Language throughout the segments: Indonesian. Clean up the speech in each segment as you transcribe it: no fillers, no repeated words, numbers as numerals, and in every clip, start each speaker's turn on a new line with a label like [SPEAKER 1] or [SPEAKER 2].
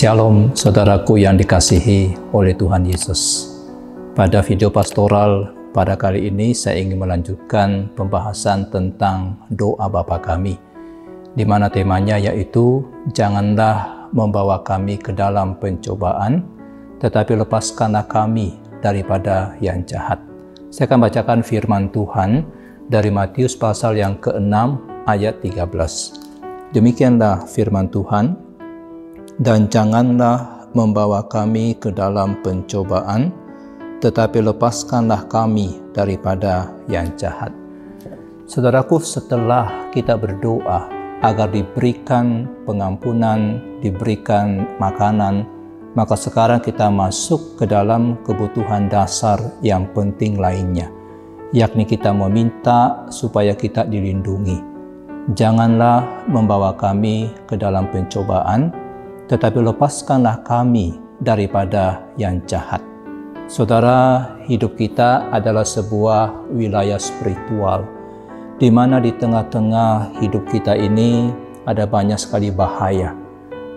[SPEAKER 1] Shalom saudaraku yang dikasihi oleh Tuhan Yesus. Pada video pastoral pada kali ini saya ingin melanjutkan pembahasan tentang doa Bapa kami, di mana temanya yaitu janganlah membawa kami ke dalam pencobaan, tetapi lepaskanlah kami daripada yang jahat. Saya akan bacakan firman Tuhan dari Matius pasal yang ke-6 ayat 13. Demikianlah firman Tuhan. Dan janganlah membawa kami ke dalam pencobaan, tetapi lepaskanlah kami daripada yang jahat. Saudaraku, setelah kita berdoa agar diberikan pengampunan, diberikan makanan, maka sekarang kita masuk ke dalam kebutuhan dasar yang penting lainnya, yakni kita meminta supaya kita dilindungi. Janganlah membawa kami ke dalam pencobaan, tetapi lepaskanlah kami daripada yang jahat. Saudara, hidup kita adalah sebuah wilayah spiritual, di mana di tengah-tengah hidup kita ini ada banyak sekali bahaya,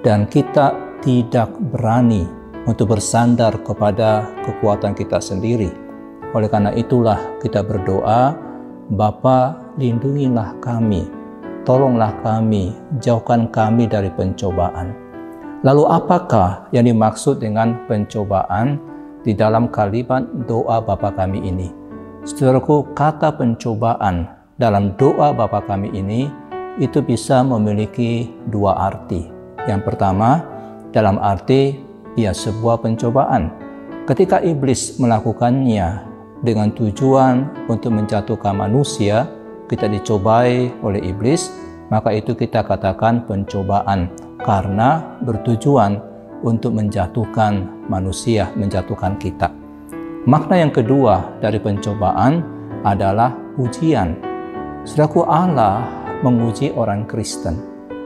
[SPEAKER 1] dan kita tidak berani untuk bersandar kepada kekuatan kita sendiri. Oleh karena itulah kita berdoa, Bapa, lindungilah kami, tolonglah kami, jauhkan kami dari pencobaan. Lalu apakah yang dimaksud dengan pencobaan di dalam kalimat doa Bapa kami ini? Saudaraku, kata pencobaan dalam doa Bapa kami ini itu bisa memiliki dua arti. Yang pertama, dalam arti sebuah pencobaan. Ketika iblis melakukannya dengan tujuan untuk menjatuhkan manusia, kita dicobai oleh iblis, maka itu kita katakan pencobaan. Karena bertujuan untuk menjatuhkan manusia, menjatuhkan kita. Makna yang kedua dari pencobaan adalah ujian. Saudaraku, Allah menguji orang Kristen,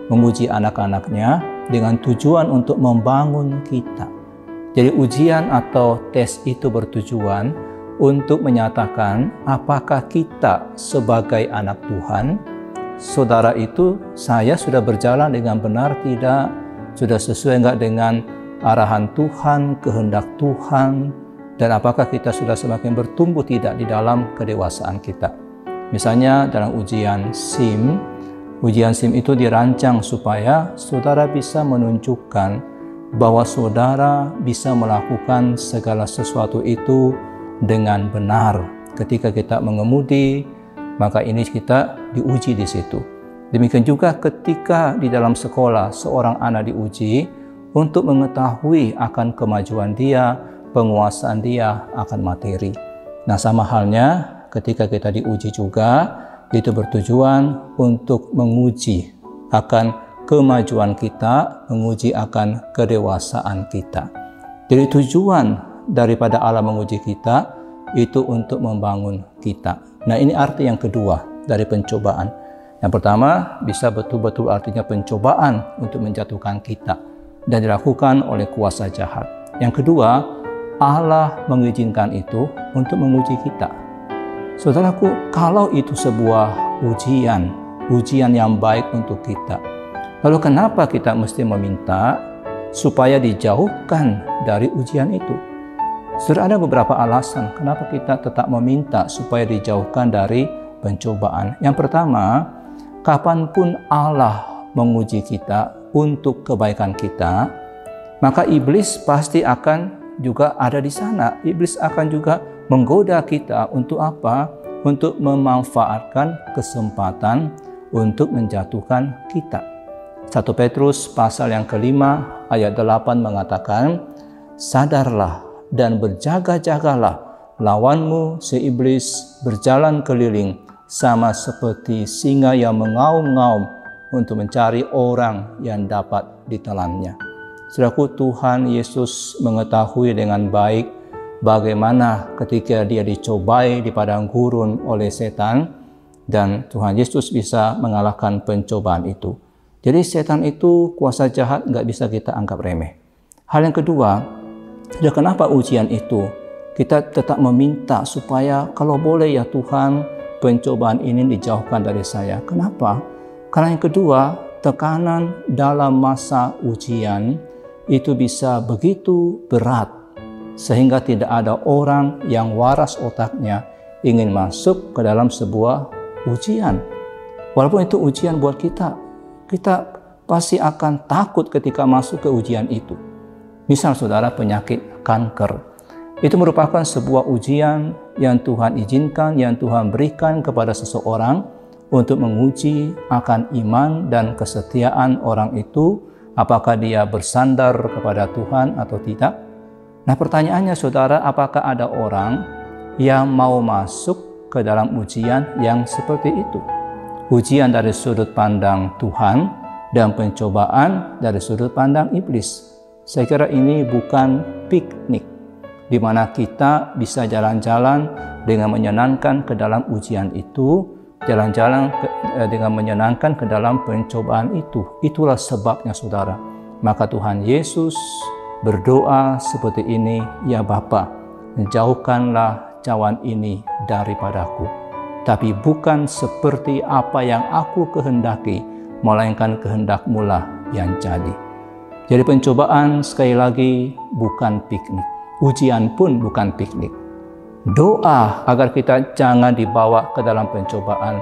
[SPEAKER 1] menguji anak-anaknya dengan tujuan untuk membangun kita. Jadi ujian atau tes itu bertujuan untuk menyatakan apakah kita sebagai anak Tuhan, saudara itu, saya sudah berjalan dengan benar tidak? Sudah sesuai enggak dengan arahan Tuhan, kehendak Tuhan? Dan apakah kita sudah semakin bertumbuh tidak di dalam kedewasaan kita? Misalnya dalam ujian SIM itu dirancang supaya saudara bisa menunjukkan bahwa saudara bisa melakukan segala sesuatu itu dengan benar. Ketika kita mengemudi, maka ini kita diuji di situ. Demikian juga ketika di dalam sekolah seorang anak diuji untuk mengetahui akan kemajuan dia, penguasaan dia akan materi. Nah, sama halnya ketika kita diuji juga, itu bertujuan untuk menguji akan kemajuan kita, menguji akan kedewasaan kita. Jadi tujuan daripada Allah menguji kita itu untuk membangun kita. Nah, ini arti yang kedua dari pencobaan. Yang pertama, bisa betul-betul artinya pencobaan untuk menjatuhkan kita dan dilakukan oleh kuasa jahat. Yang kedua, Allah mengizinkan itu untuk menguji kita. Saudaraku, kalau itu sebuah ujian yang baik untuk kita, lalu kenapa kita mesti meminta supaya dijauhkan dari ujian itu? Sudah ada beberapa alasan kenapa kita tetap meminta supaya dijauhkan dari pencobaan. Yang pertama, kapanpun Allah menguji kita untuk kebaikan kita, maka iblis pasti akan juga ada di sana. Iblis akan juga menggoda kita untuk apa? Untuk memanfaatkan kesempatan untuk menjatuhkan kita. 1 Petrus pasal yang ke-5 ayat 8 mengatakan, sadarlah dan berjaga-jagalah, lawanmu si iblis berjalan keliling sama seperti singa yang mengaum-ngaum untuk mencari orang yang dapat ditelannya. Saudaraku, Tuhan Yesus mengetahui dengan baik bagaimana ketika dia dicobai di padang gurun oleh setan, dan Tuhan Yesus bisa mengalahkan pencobaan itu. Jadi setan itu, kuasa jahat, nggak bisa kita anggap remeh. Hal yang kedua, kenapa ujian itu kita tetap meminta supaya kalau boleh ya Tuhan, pencobaan ini dijauhkan dari saya. Kenapa? Karena yang kedua, tekanan dalam masa ujian itu bisa begitu berat, sehingga tidak ada orang yang waras otaknya ingin masuk ke dalam sebuah ujian. Walaupun itu ujian buat kita, kita pasti akan takut ketika masuk ke ujian itu. Misal saudara penyakit kanker, itu merupakan sebuah ujian yang Tuhan izinkan, yang Tuhan berikan kepada seseorang untuk menguji akan iman dan kesetiaan orang itu, apakah dia bersandar kepada Tuhan atau tidak. Nah, pertanyaannya saudara, apakah ada orang yang mau masuk ke dalam ujian yang seperti itu? Ujian dari sudut pandang Tuhan dan pencobaan dari sudut pandang iblis. Saya kira ini bukan piknik, di mana kita bisa jalan-jalan dengan menyenangkan ke dalam ujian itu, jalan-jalan dengan menyenangkan ke dalam pencobaan itu. Itulah sebabnya saudara. Maka Tuhan Yesus berdoa seperti ini, "Ya Bapa, jauhkanlah cawan ini daripadaku. Tapi bukan seperti apa yang aku kehendaki, melainkan kehendak-Mu lah yang jadi." Jadi pencobaan sekali lagi bukan piknik. Ujian pun bukan piknik. Doa agar kita jangan dibawa ke dalam pencobaan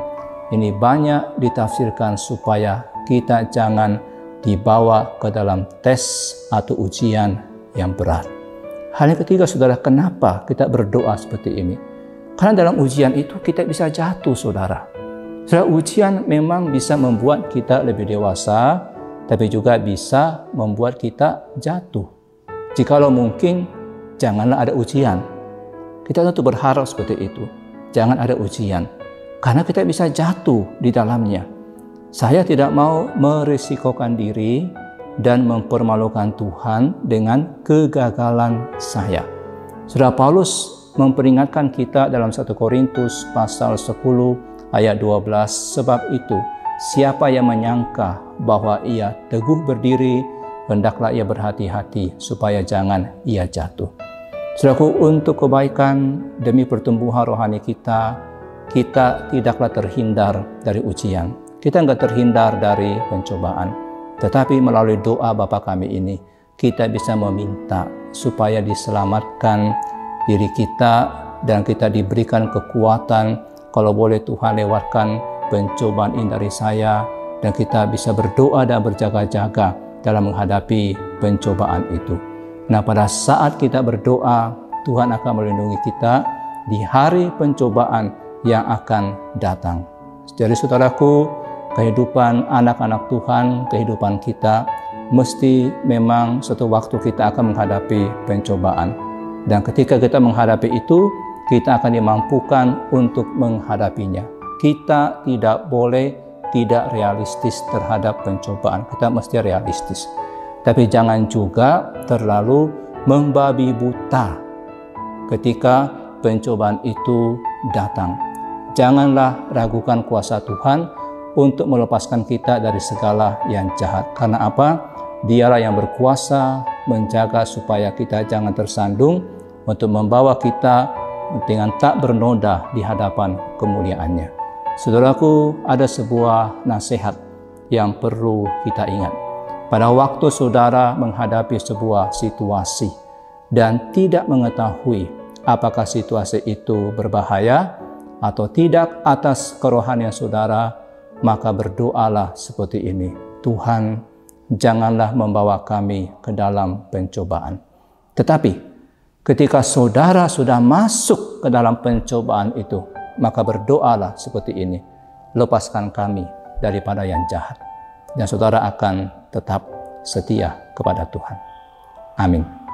[SPEAKER 1] ini banyak ditafsirkan supaya kita jangan dibawa ke dalam tes atau ujian yang berat. Hal yang ketiga saudara, kenapa kita berdoa seperti ini? Karena dalam ujian itu kita bisa jatuh saudara. Saudara, ujian memang bisa membuat kita lebih dewasa, tapi juga bisa membuat kita jatuh. Jikalau mungkin, janganlah ada ujian. Kita tentu berharap seperti itu. Jangan ada ujian. Karena kita bisa jatuh di dalamnya. Saya tidak mau merisikokan diri dan mempermalukan Tuhan dengan kegagalan saya. Saudara, Paulus memperingatkan kita dalam 1 Korintus pasal 10 ayat 12. Sebab itu, siapa yang menyangka bahwa ia teguh berdiri, hendaklah ia berhati-hati supaya jangan ia jatuh. Saudaraku, untuk kebaikan demi pertumbuhan rohani kita tidaklah terhindar dari ujian. Kita enggak terhindar dari pencobaan. Tetapi melalui doa Bapa kami ini, kita bisa meminta supaya diselamatkan diri kita dan kita diberikan kekuatan. Kalau boleh Tuhan lewatkan pencobaan ini dari saya, dan kita bisa berdoa dan berjaga-jaga dalam menghadapi pencobaan itu. Nah, pada saat kita berdoa, Tuhan akan melindungi kita di hari pencobaan yang akan datang. Jadi saudaraku, kehidupan anak-anak Tuhan, kehidupan kita, mesti memang suatu waktu kita akan menghadapi pencobaan. Dan ketika kita menghadapi itu, kita akan dimampukan untuk menghadapinya. Kita tidak boleh tidak realistis terhadap pencobaan. Kita mesti realistis. Tapi jangan juga terlalu membabi buta ketika pencobaan itu datang. Janganlah ragukan kuasa Tuhan untuk melepaskan kita dari segala yang jahat. Karena apa? Dialah yang berkuasa menjaga supaya kita jangan tersandung, untuk membawa kita dengan tak bernoda di hadapan kemuliaannya. Saudaraku, ada sebuah nasihat yang perlu kita ingat. Pada waktu saudara menghadapi sebuah situasi dan tidak mengetahui apakah situasi itu berbahaya atau tidak atas kerohanian saudara, maka berdoalah seperti ini. Tuhan, janganlah membawa kami ke dalam pencobaan. Tetapi ketika saudara sudah masuk ke dalam pencobaan itu, maka berdoalah seperti ini. Lepaskan kami daripada yang jahat. Dan saudara akan tetap setia kepada Tuhan. Amin.